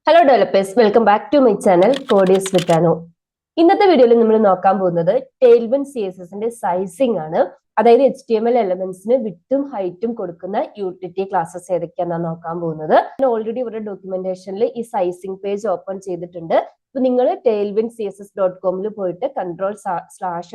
Hello developers, welcome back to my channel Codies with Anu. ഇന്നത്തെ വീഡിയോയിൽ നമ്മൾ നോക്കാൻ പോകുന്നത് ടെയിൽവിൻഡ് CSSന്റെ സൈസിംഗ് ആണ്. അതായത് HTML എലമെന്റ്സിന് വിട്ടും ഹൈറ്റും കൊടുക്കുന്ന യൂട്ടിലിറ്റി ക്ലാസ്സസ് ഏതൊക്കെയാണെന്ന് നോക്കാൻ പോകുന്നത്. ഞാൻ ഓൾറെഡി ഇവിടെ ഡോക്യുമെന്റേഷനിൽ ഈ സൈസിംഗ് പേജ് ഓപ്പൺ ചെയ്തിട്ടുണ്ട്. അപ്പൊ നിങ്ങൾ tailwindcss.com പോയിട്ട് control/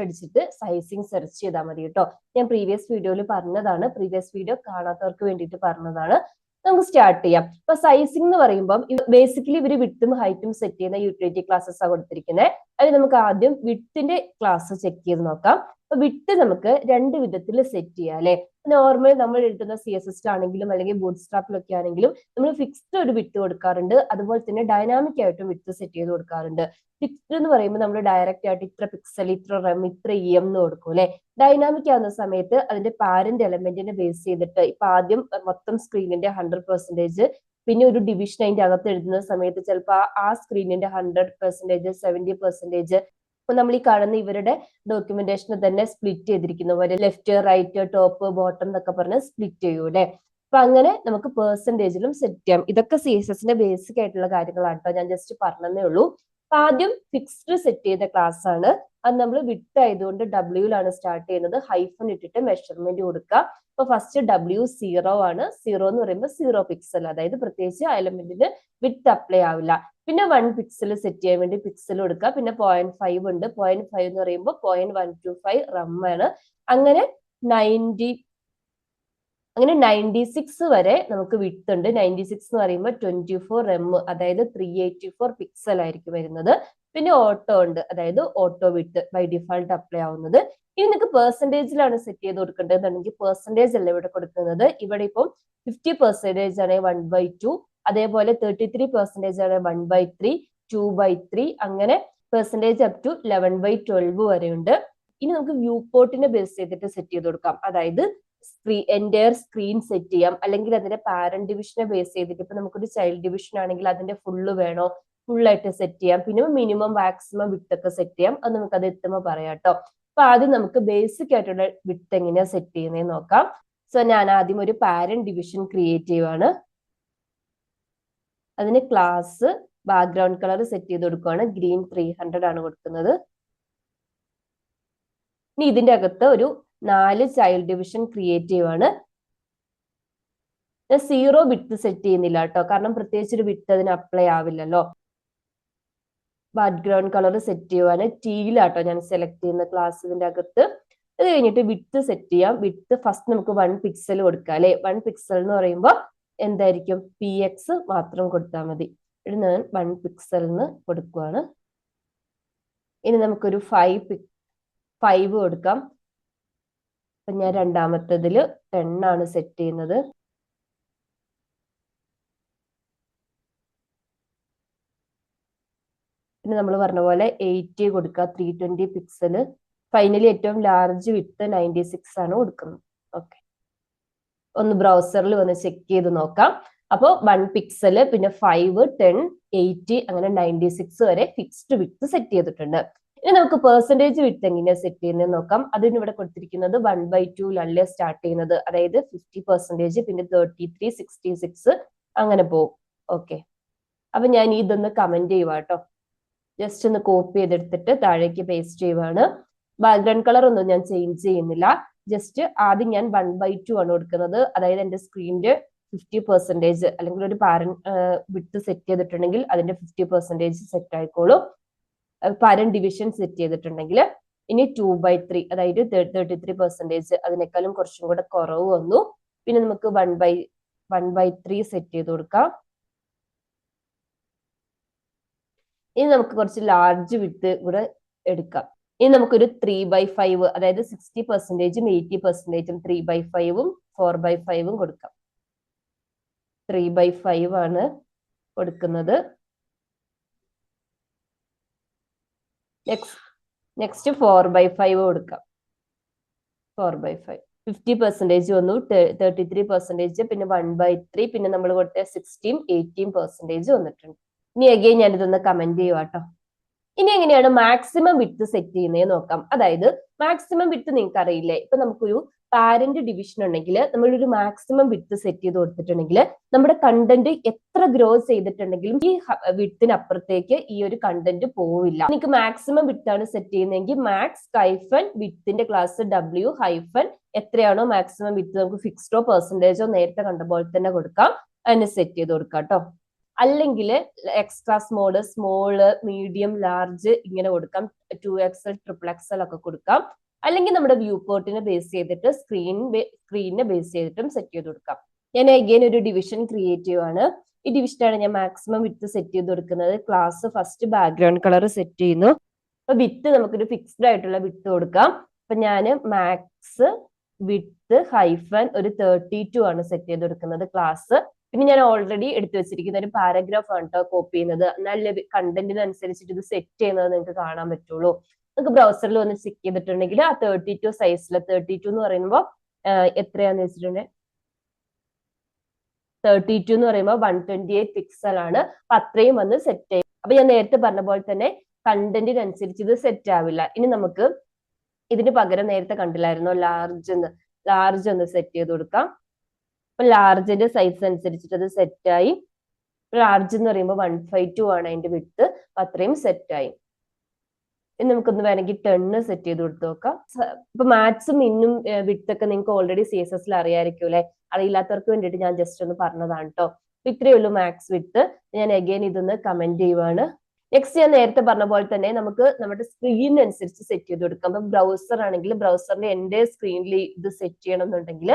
അടിച്ചിട്ട് സൈസിംഗ് സെർച്ച് ചെയ്താൽ മതി കേട്ടോ. ഞാൻ പ്രീവിയസ് വീഡിയോയിൽ പറഞ്ഞതാണ്, പ്രീവിയസ് വീഡിയോ കാണാത്തവർക്ക് വേണ്ടിയിട്ട് പറഞ്ഞതാണ്. നമുക്ക് സ്റ്റാർട്ട് ചെയ്യാം. ഇപ്പൊ സൈസിംഗ് എന്ന് പറയുമ്പോൾ ബേസിക്കലി ഇവര് വിട്ടും ഹൈറ്റും സെറ്റ് ചെയ്യുന്ന യൂട്ടിലിറ്റി ക്ലാസ്സസ് ആണ് കൊടുത്തിരിക്കുന്നത്. അതിൽ നമുക്ക് ആദ്യം വിട്ടിന്റെ ക്ലാസ് ചെക്ക് ചെയ്ത് നോക്കാം. അപ്പൊ വിട്ട് നമുക്ക് രണ്ട് വിധത്തിൽ സെറ്റ് ചെയ്യാം അല്ലെ. നോർമൽ നമ്മൾ എഴുതുന്ന CSS ആണെങ്കിലും അല്ലെങ്കിൽ ബൂട്ട്സ്ട്രാപ്പിലൊക്കെ ആണെങ്കിലും നമ്മൾ ഫിക്സ്ഡ് ഒരു വിട്ട് കൊടുക്കാറുണ്ട്. അതുപോലെ തന്നെ ഡൈനാമിക് ആയിട്ടും വിട്ട് സെറ്റ് ചെയ്ത് കൊടുക്കാറുണ്ട്. ഫിക്സ്ഡ് എന്ന് പറയുമ്പോൾ നമ്മൾ ഡയറക്റ്റ് ആയിട്ട് ഇത്ര പിക്സൽ, ഇത്ര റെം, ഇത്ര EM എന്ന് കൊടുക്കും അല്ലെ. ഡൈനാമിക് ആവുന്ന സമയത്ത് അതിന്റെ പാരന്റ് എലമെന്റിനെ ബേസ് ചെയ്തിട്ട് ഇപ്പൊ ആദ്യം മൊത്തം സ്ക്രീനിന്റെ 100%, പിന്നെ ഒരു ഡിവിഷൻ അതിന്റെ അകത്ത് എഴുതുന്ന സമയത്ത് ചിലപ്പോൾ ആ സ്ക്രീനിന്റെ 100%, 70%, അപ്പൊ നമ്മൾ ഈ കാണുന്ന ഇവരുടെ ഡോക്യുമെന്റേഷന് തന്നെ സ്പ്ലിറ്റ് ചെയ്തിരിക്കുന്ന പോലെ ലെഫ്റ്റ്, റൈറ്റ്, ടോപ്പ്, ബോട്ടം എന്നൊക്കെ പറഞ്ഞ് സ്പ്ലിറ്റ് ചെയ്യൂ അല്ലെ. അപ്പൊ അങ്ങനെ നമുക്ക് പെർസെന്റേജിലും സെറ്റ് ചെയ്യാം. ഇതൊക്കെ CSSന്റെ ബേസിക് ആയിട്ടുള്ള കാര്യങ്ങളാണ് കേട്ടോ, ഞാൻ ജസ്റ്റ് പറഞ്ഞതേ ഉള്ളൂ. അപ്പൊ ആദ്യം ഫിക്സ്ഡ് സെറ്റ് ചെയ്ത ക്ലാസ് ആണ്. അത് നമ്മൾ വിട്ട് ആയതുകൊണ്ട് W സ്റ്റാർട്ട് ചെയ്യുന്നത്. ഹൈഫൺ ഇട്ടിട്ട് മെഷർമെന്റ് കൊടുക്കുക. അപ്പൊ ഫസ്റ്റ് W0 ആണ്. 0 എന്ന് പറയുമ്പോൾ 0 പിക്സൽ, അതായത് പ്രത്യേകിച്ച് ആ എലമെന്റിന് വിട്ട് അപ്ലൈ ആവില്ല. പിന്നെ 1 പിക്സൽ സെറ്റ് ചെയ്യാൻ വേണ്ടി പിക്സൽ കൊടുക്കുക. പിന്നെ 0.5 ഉണ്ട്. 0.5 എന്ന് പറയുമ്പോൾ 0.125 റം ആണ്. അങ്ങനെ 96 വരെ നമുക്ക് വിട്ട് ഉണ്ട്. 96 എന്ന് പറയുമ്പോൾ 24 റെം, അതായത് 384 പിക്സൽ ആയിരിക്കും വരുന്നത്. പിന്നെ ഓട്ടോ ഉണ്ട്, അതായത് ഓട്ടോ വിട്ട് ബൈ ഡിഫാൾട്ട് അപ്ലൈ ആവുന്നത്. ഇനി നിങ്ങൾക്ക് പെർസെന്റേജിലാണ് സെറ്റ് ചെയ്ത് കൊടുക്കേണ്ടതെന്നുണ്ടെങ്കിൽ പെർസെന്റേജ് അല്ല ഇവിടെ കൊടുക്കുന്നത്. ഇവിടെ ഇപ്പം 50% ആണ് 1/2, അതേപോലെ 33% ആണ് 1/3, 2/3, അങ്ങനെ പെർസെന്റേജ് അപ് ടു 11/12 വരെ ഉണ്ട്. ഇനി നമുക്ക് വ്യൂ പോർട്ടിനെ ബേസ് ചെയ്തിട്ട് സെറ്റ് ചെയ്ത് കൊടുക്കാം. അതായത് എൻറ്റയർ സ്ക്രീൻ സെറ്റ് ചെയ്യാം, അല്ലെങ്കിൽ അതിന്റെ പാരന്റ് ഡിവിഷനെ ബേസ് ചെയ്തിട്ട് ഇപ്പൊ നമുക്കൊരു ചൈൽഡ് ഡിവിഷൻ ആണെങ്കിൽ അതിന്റെ ഫുള്ള് വേണോ, ഫുള്ളായിട്ട് സെറ്റ് ചെയ്യാം. പിന്നെ മിനിമം മാക്സിമം വിട്ടൊക്കെ സെറ്റ് ചെയ്യാം. അത് നമുക്ക് അത് എത്തുമ്പോൾ പറയാം കേട്ടോ. അപ്പൊ ആദ്യം നമുക്ക് ബേസിക് ആയിട്ടുള്ള വിട്ട് എങ്ങനെയാ സെറ്റ് ചെയ്യുന്നതെന്ന് നോക്കാം. സോ ഞാൻ ആദ്യം ഒരു പാരന്റ് ഡിവിഷൻ ക്രിയേറ്റ് ചെയ്യുവാണ്. അതിന് ക്ലാസ് ബാക്ക്ഗ്രൗണ്ട് കളർ സെറ്റ് ചെയ്ത് കൊടുക്കുകയാണ്. ഗ്രീൻ 300 ആണ് കൊടുക്കുന്നത്. ഇനി ഇതിന്റെ അകത്ത് ഒരു 4 ചൈൽഡ് ഡിവിഷൻ ക്രിയേറ്റ് ചെയ്യുവാണ്. 0 വിട്ട് സെറ്റ് ചെയ്യുന്നില്ല കേട്ടോ, കാരണം പ്രത്യേകിച്ച് ഒരു വിട്ട് അതിന് അപ്ലൈ ആവില്ലല്ലോ. ബാക്ക്ഗ്രൗണ്ട് കളർ സെറ്റ് ചെയ്യുവാണ്. ടീലാട്ടോ ഞാൻ സെലക്ട് ചെയ്യുന്ന ക്ലാസ്സിന്റെ അകത്ത്. അത് കഴിഞ്ഞിട്ട് വിട്ട് സെറ്റ് ചെയ്യാം. വിട്ട് ഫസ്റ്റ് നമുക്ക് 1 പിക്സൽ കൊടുക്കാം അല്ലെ. 1 പിക്സൽ എന്ന് പറയുമ്പോൾ എന്തായിരിക്കും, PX മാത്രം കൊടുത്താൽ മതി. ഇവിടെ ഞാൻ 1 പിക്സൽ കൊടുക്കുവാണ്. ഇനി നമുക്കൊരു 5 കൊടുക്കാം. അപ്പൊ ഞാൻ രണ്ടാമത്തതില് 10 ആണ് സെറ്റ് ചെയ്യുന്നത്. പിന്നെ നമ്മൾ പറഞ്ഞ പോലെ 80 കൊടുക്കുക, 320 പിക്സൽ. ഫൈനലി ഏറ്റവും ലാർജ് വിട്ട് 96 ആണ് കൊടുക്കുന്നത്. ഓക്കെ, ഒന്ന് ബ്രൗസറിൽ വന്ന് ചെക്ക് ചെയ്ത് നോക്കാം. അപ്പോൾ 1 പിക്സൽ, പിന്നെ 5, 10, 80, അങ്ങനെ 96 വരെ ഫിക്സ്ഡ് വിട്ട് സെറ്റ് ചെയ്തിട്ടുണ്ട്. ഇനി നമുക്ക് പെർസെന്റേജ് വിട്ട് എങ്ങനെയാ സെറ്റ് ചെയ്യുന്നത് നോക്കാം. അതിന് ഇവിടെ കൊടുത്തിരിക്കുന്നത് 1/2 സ്റ്റാർട്ട് ചെയ്യുന്നത്, അതായത് 50%, പിന്നെ 33, 66 അങ്ങനെ പോകും. ഓക്കെ, അപ്പൊ ഞാൻ ഇതൊന്ന് കമന്റ് ചെയ്യുക കേട്ടോ. ജസ്റ്റ് ഒന്ന് കോപ്പി ചെയ്തെടുത്തിട്ട് താഴേക്ക് പേസ്റ്റ് ചെയ്യുവാണ്. ബാക്ക്ഗ്രൗണ്ട് കളർ ഒന്നും ഞാൻ ചേഞ്ച് ചെയ്യുന്നില്ല. ജസ്റ്റ് ആദ്യം ഞാൻ 1/2 ആണ് കൊടുക്കുന്നത്. അതായത് എന്റെ സ്ക്രീനിന്റെ 50%, അല്ലെങ്കിൽ ഒരു വിട്ട് സെറ്റ് ചെയ്തിട്ടുണ്ടെങ്കിൽ അതിന്റെ 50% സെറ്റ് ആയിക്കോളും. പാരന്റ് ഡിവിഷൻ സെറ്റ് ചെയ്തിട്ടുണ്ടെങ്കിൽ. ഇനി 2/3, അതായത് 33%, അതിനേക്കാളും കുറച്ചും കൂടെ കുറവ് വന്നു. പിന്നെ നമുക്ക് 1/3 സെറ്റ് ചെയ്ത് കൊടുക്കാം. ഇനി നമുക്ക് കുറച്ച് ലാർജ് വിട്ട് കൂടെ എടുക്കാം. ഇനി നമുക്കൊരു 3/5, അതായത് 60%, 80%, 3/5, 4/5 കൊടുക്കാം. 3/5 ആണ് കൊടുക്കുന്നത്. നെക്സ്റ്റ് 4/5 കൊടുക്കാം. 4/5, 50% വന്നു, 33%, പിന്നെ 1/3, പിന്നെ നമ്മൾ കൊടുത്ത 16, 18% വന്നിട്ടുണ്ട്. ഇനി അഗെയിൻ ഞാനിതൊന്ന് കമന്റ് ചെയ്യുക കേട്ടോ. ഇനി എങ്ങനെയാണ് മാക്സിമം വിട്ട് സെറ്റ് ചെയ്യുന്നത് നോക്കാം. അതായത് മാക്സിമം വിട്ട് നിങ്ങൾക്ക് അറിയില്ലേ, ഇപ്പൊ നമുക്കൊരു പാരന്റ് ഡിവിഷൻ ഉണ്ടെങ്കിൽ നമ്മളൊരു മാക്സിമം വിഡ്ത്ത് സെറ്റ് ചെയ്ത് കൊടുത്തിട്ടുണ്ടെങ്കിൽ നമ്മുടെ കണ്ടന്റ് എത്ര ഗ്രോ ചെയ്തിട്ടുണ്ടെങ്കിലും ഈ വിഡ്ത്തിനപ്പുറത്തേക്ക് ഈ ഒരു കണ്ടന്റ് പോവില്ല. എനിക്ക് മാക്സിമം വിഡ്ത്ത് ആണ് സെറ്റ് ചെയ്യുന്നതെങ്കിൽ മാക്സ് ഹൈഫൻ വിഡ്ത്തിന്റെ ക്ലാസ് W ഹൈഫൻ എത്രയാണോ മാക്സിമം വിഡ്ത്ത് നമുക്ക് ഫിക്സ്ഡോ പെർസെന്റേജോ നേരത്തെ കണ്ട പോലെ തന്നെ കൊടുക്കാം. അതിന് സെറ്റ് ചെയ്ത് കൊടുക്കാം കേട്ടോ. അല്ലെങ്കിൽ എക്സ്ട്രാ സ്മോള് മീഡിയം ലാർജ് ഇങ്ങനെ കൊടുക്കാം. 2XL XXL ഒക്കെ കൊടുക്കാം. അല്ലെങ്കിൽ നമ്മുടെ വ്യൂ പോർട്ടിനെ ബേസ് ചെയ്തിട്ട് സ്ക്രീനിനെ ബേസ് ചെയ്തിട്ടും സെറ്റ് ചെയ്ത് കൊടുക്കാം. ഞാൻ അഗൈൻ ഒരു ഡിവിഷൻ ക്രിയേറ്റ് ചെയ്യുവാണ്. ഈ ഡിവിഷനാണ് ഞാൻ മാക്സിമം വിഡ്ത്ത് സെറ്റ് ചെയ്ത് കൊടുക്കുന്നത്. Class first background colour set ചെയ്യുന്നു. അപ്പൊ വിഡ്ത്ത് നമുക്കൊരു ഫിക്സ്ഡ് ആയിട്ടുള്ള വിഡ്ത്ത് കൊടുക്കാം. അപ്പൊ ഞാൻ മാക്സ് വിഡ്ത്ത് ഹൈഫൻ ഒരു 32 ആണ് സെറ്റ് ചെയ്ത് കൊടുക്കുന്നത് ക്ലാസ്. പിന്നെ ഞാൻ ഓൾറെഡി എടുത്തു വെച്ചിരിക്കുന്ന ഒരു പാരഗ്രാഫ് ആണ് കേട്ടോ കോപ്പി ചെയ്യുന്നത്. നല്ല കണ്ടന്റിനനുസരിച്ചിട്ട് ഇത് സെറ്റ് ചെയ്യുന്നത് നിങ്ങൾക്ക് കാണാൻ പറ്റുള്ളൂ. നിങ്ങൾക്ക് ബ്രൗസറിൽ ഒന്ന് ചെക്ക് ചെയ്തിട്ടുണ്ടെങ്കിൽ ആ 32 സൈസിൽ 32 എന്ന് പറയുമ്പോൾ എത്രയാന്ന് വെച്ചിട്ടുണ്ടെങ്കിൽ 32 എന്ന് പറയുമ്പോൾ 128 പിക്സൽ ആണ്. അപ്പൊ അത്രയും വന്ന് സെറ്റ് ചെയ്യും. അപ്പൊ ഞാൻ നേരത്തെ പറഞ്ഞ പോലെ തന്നെ കണ്ടന്റിനനുസരിച്ച് ഇത് സെറ്റ് ആവില്ല. ഇനി നമുക്ക് ഇതിന് പകരം നേരത്തെ കണ്ടില്ലായിരുന്നോ ലാർജ് ഒന്ന് സെറ്റ് ചെയ്ത് കൊടുക്കാം. അപ്പൊ ലാർജിന്റെ സൈസ് അനുസരിച്ചിട്ട് അത് സെറ്റായി. ലാർജ് എന്ന് പറയുമ്പോൾ 152 ആണ് അതിന്റെ വിഡ്ത്ത്. അത്രയും സെറ്റായി. ഇനി നമുക്കൊന്ന് വേണമെങ്കിൽ 10 സെറ്റ് ചെയ്ത് കൊടുത്ത് നോക്കാം. ഇപ്പൊ മാത്സും ഇന്നും വിഡ്ത്ത് ഒക്കെ നിങ്ങൾക്ക് ഓൾറെഡി CSS അറിയാമായിരിക്കും അല്ലെ. അറിയില്ലാത്തവർക്ക് വേണ്ടിയിട്ട് ഞാൻ ജസ്റ്റ് ഒന്ന് പറഞ്ഞതാണ് കേട്ടോ. ഇത്രയേ ഉള്ളൂ മാക്സ് വിഡ്ത്ത്. ഞാൻ അഗൈൻ ഇതൊന്ന് കമന്റ് ചെയ്യുവാണ്. നെക്സ്റ്റ് ഞാൻ നേരത്തെ പറഞ്ഞ പോലെ തന്നെ നമുക്ക് നമ്മുടെ സ്ക്രീനിനനുസരിച്ച് സെറ്റ് ചെയ്ത് കൊടുക്കാം. അപ്പൊ ബ്രൗസർ ആണെങ്കിൽ ബ്രൗസറിന്റെ എന്റെ സ്ക്രീനിൽ ഇത് സെറ്റ് ചെയ്യണം എന്നുണ്ടെങ്കിൽ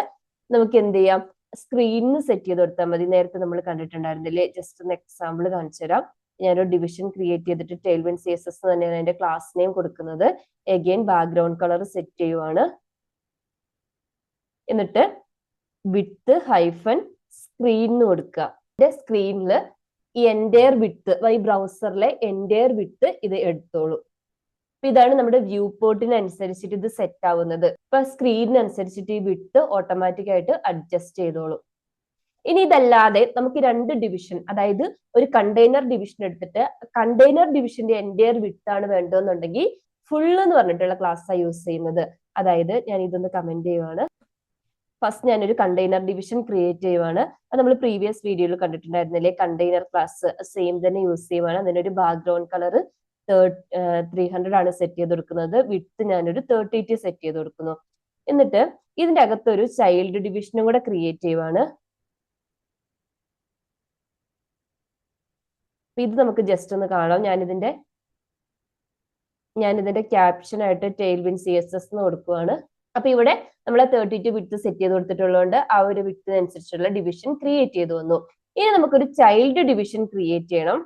നമുക്ക് എന്ത് ചെയ്യാം, സ്ക്രീനിന് സെറ്റ് ചെയ്ത് കൊടുത്താൽ മതി. നേരത്തെ നമ്മൾ കണ്ടിട്ടുണ്ടായിരുന്നില്ലേ. ജസ്റ്റ് ഒന്ന് എക്സാമ്പിൾ കാണിച്ചു തരാം. ഞാനൊരു ഡിവിഷൻ ക്രിയേറ്റ് ചെയ്തിട്ട് Tailwind CSS തന്നെയാണ് അതിന്റെ ക്ലാസ് നെയിം കൊടുക്കുന്നത്. അഗൈൻ ബാക്ക്ഗ്രൗണ്ട് കളർ സെറ്റ് ചെയ്യുവാണ്. എന്നിട്ട് വിഡ്ത്ത് ഹൈഫൻ സ്ക്രീൻ കൊടുക്കുക. സ്ക്രീനിൽ ഈ എൻറ്റയർ വിഡ്ത്ത് ഈ ബ്രൗസറിലെ എൻറ്റയർ വിഡ്ത്ത് ഇത് എടുത്തോളൂ. അപ്പൊ ഇതാണ് നമ്മുടെ വ്യൂ പോർട്ടിനനുസരിച്ചിട്ട് ഇത് സെറ്റ് ആവുന്നത്. ഇപ്പൊ സ്ക്രീനിനനുസരിച്ചിട്ട് ഈ വിഡ്ത്ത് ഓട്ടോമാറ്റിക് ആയിട്ട് അഡ്ജസ്റ്റ് ചെയ്തോളൂ. ഇനി ഇതല്ലാതെ നമുക്ക് 2 ഡിവിഷൻ, അതായത് ഒരു കണ്ടെയ്നർ ഡിവിഷൻ എടുത്തിട്ട് കണ്ടെയ്നർ ഡിവിഷന്റെ എൻറ്റയർ വിഡ്ത്ത് ആണ് വേണ്ടതെന്നുണ്ടെങ്കിൽ ഫുൾ എന്ന് പറഞ്ഞിട്ടുള്ള ക്ലാസ്സാണ് യൂസ് ചെയ്യുന്നത്. അതായത് ഞാൻ ഇതൊന്ന് കമന്റ് ചെയ്യുവാണ്. ഫസ്റ്റ് ഞാനൊരു കണ്ടെയ്നർ ഡിവിഷൻ ക്രിയേറ്റ് ചെയ്യുവാണ്. അത് നമ്മൾ പ്രീവിയസ് വീഡിയോയിൽ കണ്ടിട്ടുണ്ടായിരുന്നില്ലേ. കണ്ടെയ്നർ ക്ലാസ് സെയിം തന്നെ യൂസ് ചെയ്യുവാണ്. അതിനൊരു ബാക്ക്ഗ്രൗണ്ട് കളർ 300 ആണ് സെറ്റ് ചെയ്ത് കൊടുക്കുന്നത്. വിഡ്ത്ത് ഞാനൊരു 32 സെറ്റ് ചെയ്ത് കൊടുക്കുന്നു. എന്നിട്ട് ഇതിന്റെ അകത്തൊരു ചൈൽഡ് ഡിവിഷനും കൂടെ ക്രിയേറ്റ് ചെയ്യുവാണ്. ഇത് നമുക്ക് ജസ്റ്റ് ഒന്ന് കാണാം. ഞാനിതിന്റെ ക്യാപ്ഷൻ ആയിട്ട് Tailwind CSS എന്ന് കൊടുക്കുവാണ്. അപ്പൊ ഇവിടെ നമ്മൾ 32 വിഡ്ത്ത് സെറ്റ് ചെയ്ത് കൊടുത്തിട്ടുള്ളതുകൊണ്ട് ആ ഒരു വിഡ്ത്തിനനുസരിച്ചുള്ള ഡിവിഷൻ ക്രിയേറ്റ് ചെയ്ത് വന്നു. ഇനി നമുക്കൊരു ചൈൽഡ് ഡിവിഷൻ ക്രിയേറ്റ് ചെയ്യണം.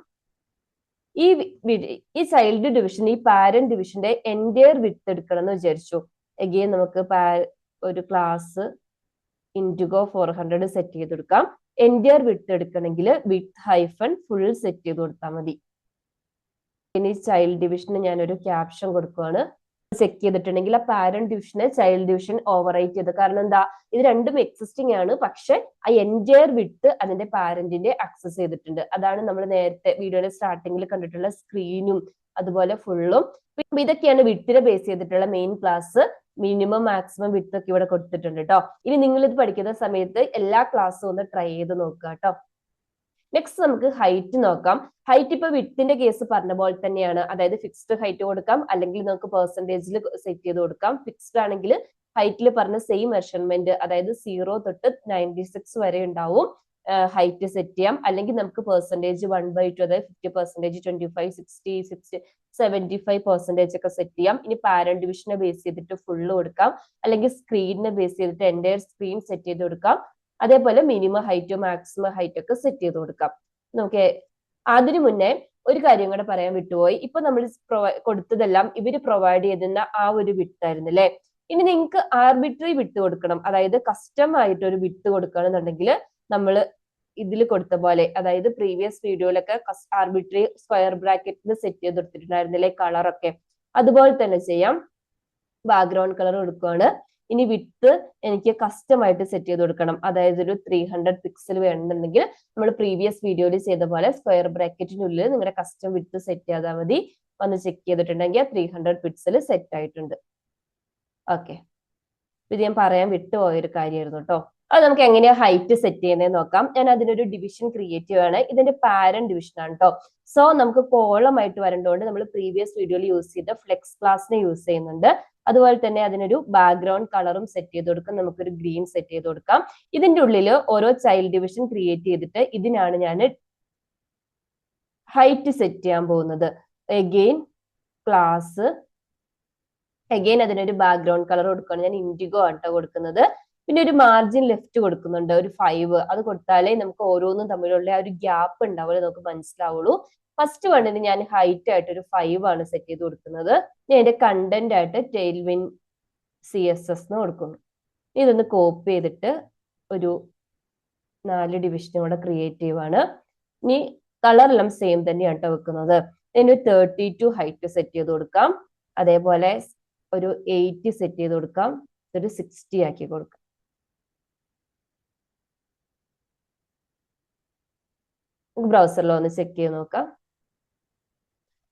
ഈ ചൈൽഡ് ഡിവിഷൻ ഈ പാരന്റ് ഡിവിഷന്റെ എൻറ്റയർ വിഡ്ത്ത് എടുക്കണം എന്ന് വിചാരിച്ചു. അഗെയിൻ നമുക്ക് ഒരു ക്ലാസ് ഇൻഡിഗോ 400 സെറ്റ് ചെയ്ത് കൊടുക്കാം. എൻറ്റയർ വിഡ്ത്ത് എടുക്കണമെങ്കിൽ വിഡ്ത്ത് ഹൈഫൺ ഫുൾ സെറ്റ് ചെയ്ത് കൊടുത്താൽ മതി. ഇനി ചൈൽഡ് ഡിവിഷന് ഞാനൊരു ക്യാപ്ഷൻ കൊടുക്കുവാണ്. ചെക്ക് ചെയ്തിട്ടുണ്ടെങ്കിൽ ആ പാരന്റ് ഡിവിഷനെ ചൈൽഡ് ഡിവിഷൻ ഓവർറൈറ്റ് ചെയ്ത്. കാരണം എന്താ, ഇത് രണ്ടും എക്സിസ്റ്റിംഗ് ആണ്. പക്ഷെ ആ എൻറ്റയർ വിഡ്ത്ത് അതിന്റെ പാരന്റിന്റെ ആക്സസ് ചെയ്തിട്ടുണ്ട്. അതാണ് നമ്മൾ നേരത്തെ വീഡിയോയുടെ സ്റ്റാർട്ടിങ്ങിൽ കണ്ടിട്ടുള്ള സ്ക്രീനും അതുപോലെ ഫുള്ളും. ഇതൊക്കെയാണ് വിഡ്ത്തിനെ ബേസ് ചെയ്തിട്ടുള്ള main class. Minimum maximum width ഒക്കെ ഇവിടെ കൊടുത്തിട്ടുണ്ട് കേട്ടോ. ഇനി നിങ്ങൾ ഇത് പഠിക്കുന്ന സമയത്ത് എല്ലാ ക്ലാസ്സും ഒന്ന് ട്രൈ ചെയ്ത് നോക്കുക കേട്ടോ. നെക്സ്റ്റ് നമുക്ക് ഹൈറ്റ് നോക്കാം. ഹൈറ്റ് ഇപ്പൊ വിഡ്ത്തിന്റെ കേസ് പറഞ്ഞ പോലെ തന്നെയാണ്. അതായത് ഫിക്സ്ഡ് ഹൈറ്റ് കൊടുക്കാം, അല്ലെങ്കിൽ നമുക്ക് പെർസെന്റേജിൽ സെറ്റ് ചെയ്ത് കൊടുക്കാം. ഫിക്സ്ഡ് ആണെങ്കിൽ ഹൈറ്റിൽ പറഞ്ഞ സെയിം മെഷർമെന്റ്, അതായത് 0 തൊട്ട് 96 വരെ ഉണ്ടാവും ഹൈറ്റ് സെറ്റ് ചെയ്യാം. അല്ലെങ്കിൽ നമുക്ക് പെർസെന്റേജ് 1/2, അതായത് 50%, 25, 60, 75% ഒക്കെ സെറ്റ് ചെയ്യാം. ഇനി പാരന്റ് ഡിവിഷനെ ബേസ് ചെയ്തിട്ട് ഫുള്ള് കൊടുക്കാം, അല്ലെങ്കിൽ സ്ക്രീനിനെ ബേസ് ചെയ്തിട്ട് എൻറ്റയർ സ്ക്രീൻ സെറ്റ് ചെയ്ത് കൊടുക്കാം. അതേപോലെ മിനിമം ഹൈറ്റോ മാക്സിമം ഹൈറ്റ് ഒക്കെ സെറ്റ് ചെയ്ത് കൊടുക്കാം. നമുക്ക് അതിനു മുന്നേ ഒരു കാര്യം കൂടെ പറയാൻ വിട്ടുപോയി. ഇപ്പൊ നമ്മൾ കൊടുത്തതെല്ലാം ഇവര് പ്രൊവൈഡ് ചെയ്തിരുന്ന ആ ഒരു വിഡ്ത്ത് ആയിരുന്നു അല്ലെ. ഇനി നിങ്ങൾക്ക് ആർബിട്രറി വിഡ്ത്ത് കൊടുക്കണം, അതായത് കസ്റ്റം ആയിട്ട് ഒരു വിഡ്ത്ത് കൊടുക്കണമെന്നുണ്ടെങ്കിൽ നമ്മൾ ഇതിൽ കൊടുത്ത പോലെ, അതായത് പ്രീവിയസ് വീഡിയോയിലൊക്കെ ആർബിട്രറി സ്ക്വയർ ബ്രാക്കറ്റിൽ സെറ്റ് ചെയ്ത് കൊടുത്തിട്ടുണ്ടായിരുന്നില്ലേ കളറൊക്കെ, അതുപോലെ തന്നെ ചെയ്യാം. ബാക്ക്ഗ്രൗണ്ട് കളർ കൊടുക്കുകയാണ്. ഇനി വിഡ്ത്ത് എനിക്ക് കസ്റ്റം ആയിട്ട് സെറ്റ് ചെയ്ത് കൊടുക്കണം, അതായത് ഒരു 300 പിക്സൽ വേണമെന്നുണ്ടെങ്കിൽ നമ്മൾ പ്രീവിയസ് വീഡിയോയിൽ ചെയ്ത പോലെ സ്ക്വയർ ബ്രാക്കറ്റിനുള്ളിൽ നിങ്ങളുടെ കസ്റ്റം വിഡ്ത്ത് സെറ്റ് ചെയ്താൽ മതി. വന്ന് ചെക്ക് ചെയ്തിട്ടുണ്ടെങ്കിൽ 300 പിക്സൽ സെറ്റ് ആയിട്ടുണ്ട്. ഓക്കെ, ഇത് ഞാൻ പറയാൻ വിട്ടുപോയൊരു കാര്യമായിരുന്നു കേട്ടോ. അത് നമുക്ക് എങ്ങനെയാ ഹൈറ്റ് സെറ്റ് ചെയ്യുന്നത് നോക്കാം. ഞാൻ അതിനൊരു ഡിവിഷൻ ക്രിയേറ്റ് ചെയ്യുകയാണ്. ഇതിന്റെ പാരന്റ് ഡിവിഷൻ ആണ് കേട്ടോ. സോ നമുക്ക് കോളമായിട്ട് വരേണ്ടതുകൊണ്ട് നമ്മൾ പ്രീവിയസ് വീഡിയോയിൽ യൂസ് ചെയ്ത ഫ്ലെക്സ് ക്ലാസ്സിനെ യൂസ് ചെയ്യുന്നുണ്ട്. അതുപോലെ തന്നെ അതിനൊരു ബാക്ക്ഗ്രൗണ്ട് കളറും സെറ്റ് ചെയ്ത് കൊടുക്കാം. നമുക്കൊരു ഗ്രീൻ സെറ്റ് ചെയ്ത് കൊടുക്കാം. ഇതിന്റെ ഉള്ളിൽ ഓരോ ചൈൽഡ് ഡിവിഷൻ ക്രിയേറ്റ് ചെയ്തിട്ട് ഇതിനാണ് ഞാൻ ഹൈറ്റ് സെറ്റ് ചെയ്യാൻ പോകുന്നത്. അഗെയിൻ ക്ലാസ്, അഗെയിൻ അതിനൊരു ബാക്ക്ഗ്രൗണ്ട് കളർ കൊടുക്കുകയാണ്. ഞാൻ ഇൻഡിഗോ ആട്ടോ കൊടുക്കുന്നത്. പിന്നെ ഒരു മാർജിൻ ലെഫ്റ്റ് കൊടുക്കുന്നുണ്ട്, ഒരു 5. അത് കൊടുത്താലേ നമുക്ക് ഓരോന്നും തമ്മിലുള്ള ആ ഒരു ഗ്യാപ്പ് ഉണ്ടാവുള്ളൂ, നമുക്ക് മനസ്സിലാവുള്ളൂ. ഫസ്റ്റ് വണ്ണിന് ഞാൻ ഹൈറ്റ് ആയിട്ട് ഒരു 5 ആണ് സെറ്റ് ചെയ്ത് കൊടുക്കുന്നത്. ഞാൻ എന്റെ കണ്ടന്റ് ആയിട്ട് ടെയിൽവിൻ CSS എന്ന് കൊടുക്കുന്നു. ഇതൊന്ന് കോപ്പി ചെയ്തിട്ട് ഒരു 4 ഡിവിഷനും കൂടെ ക്രിയേറ്റ് ചെയ്യുവാണ്. ഇനി കളറെല്ലാം സെയിം തന്നെയാണ് കേട്ടോ വെക്കുന്നത്. ഇതിന് 32 ഹൈറ്റ് സെറ്റ് ചെയ്ത് കൊടുക്കാം. അതേപോലെ ഒരു 80 സെറ്റ് ചെയ്ത് കൊടുക്കാം. ഒരു 60 ആക്കി കൊടുക്കാം. ബ്രൗസറിൽ ഒന്ന് ചെക്ക് ചെയ്ത് നോക്കാം.